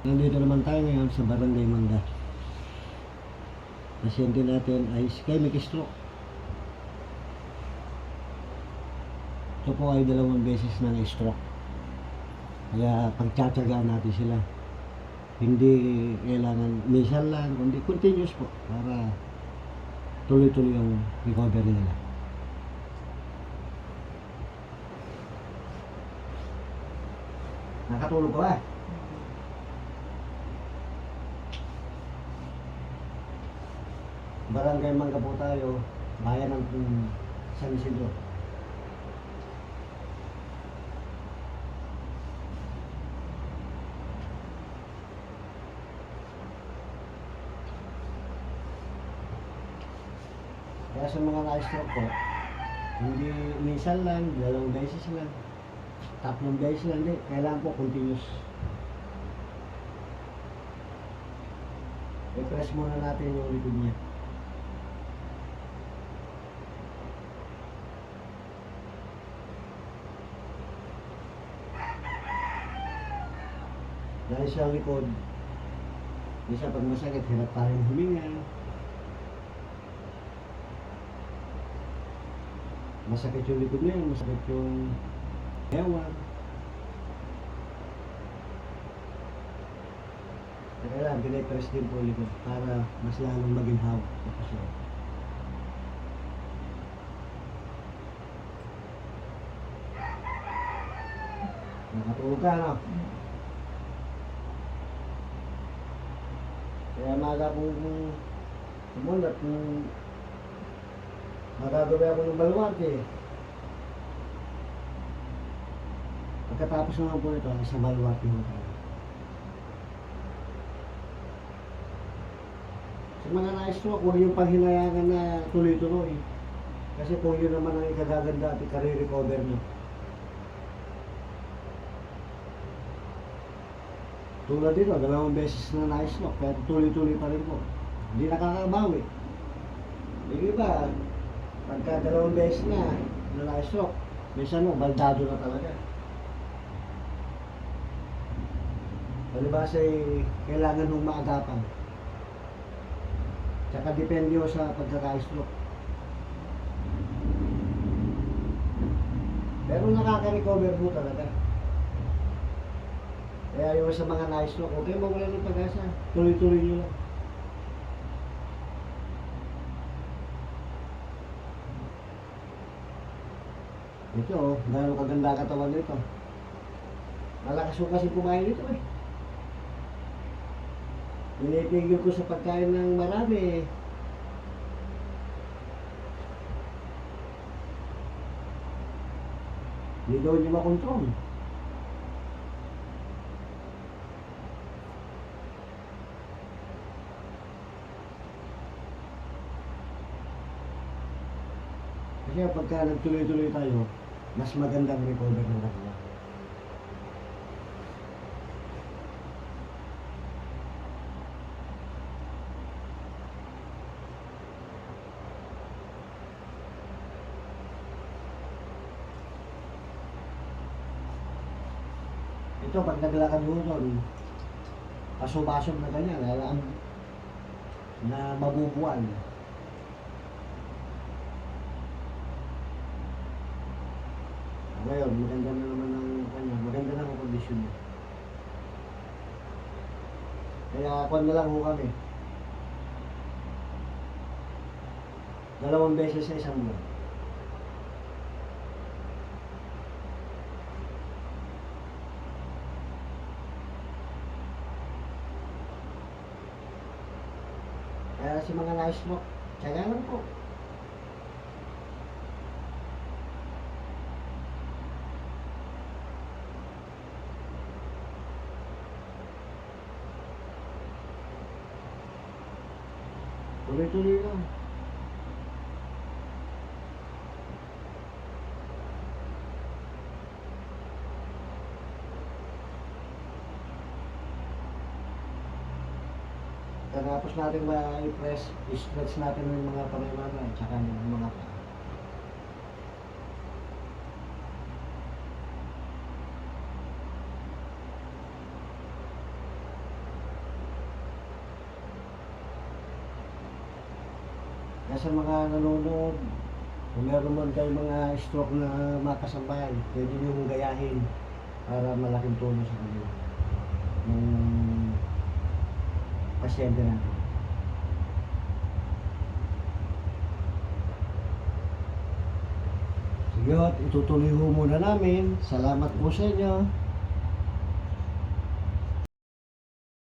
Nandito naman tayo ngayon sa Barangay Mangga. Pasyente natin ay ischemic stroke. Ito po ay 2 beses na na-stroke. Kaya pagtsatsagaan natin sila. Hindi kailangan minsan lang, kundi continuous po para tuloy-tuloy yung recovery nila. Nakatulog ka ba? Barangay Mangga po tayo, bayan ng San Isidro. Kaya sa mga na-stroke po, hindi minsan lang, 2 beses lang, 3 beses lang, hindi. Kailangan po continuous. I-press muna natin yung likod niya. Dahil sa likod, minsan pag masakit, hirap tayong huminga. Masakit yung likod niya, masakit yung ewan. Kaya lang, pinipress din po yung likod para mas lalong maginhaw. Nakatulog ka, no? Kaya maga pong tumulat kung magagawa ako ng baluarte. Pagkatapos naman po ito, sa baluarte mo tayo. Sa mga na-stroke, huwag yung panghinayangan na tuloy-tuloy. Kasi kung yun naman ang ikagaganda at i-recover nyo. Tulad dito, 2 beses na na-stroke, kaya tuloy-tuloy pa rin po. Hindi nakakabawi. Yung iba, pagka 2 beses na na-stroke, minsan mo, baldado na talaga. Palibasa ay kailangan nung maagapan. Tsaka depende ho sa pagkaka-stroke. Pero nakaka-recover po talaga. Kaya yung sa mga na-stroke, okay, mawala ng pag-asa. Tuloy-tuloy nyo lang. Ito, gano'ng kaganda katawan nito. Malakas ko kasi kumain nito eh. Pinipigil ko sa pagkain ng marami. Hindi daw niya makontrol. Kasi pagka nagtuloy-tuloy tayo, mas magandang recover ng kanila. Ito, pag naglakad mo doon, pasok-pasok na ganyan, alam na mabubuan. Ngayon, maganda na naman ang kanya, maganda na ang kondisyon niya. Kaya kung na lang ho kami. 2 beses sa isang buwan. Kaya si mga na-stroke, tsaga lang po. Tuloy-tuloy lang. Tapos natin ma-press, i-stretch natin yung mga pangalan at saka yung mga paa. Kaya sa mga nanonood, kung meron man kayong mga stroke na makasambahay, pwede nyo mong gayahin para malaking tulong sa kanila. Yung pasyente natin. Sige, itutuloy ho muna namin. Salamat po sa inyo.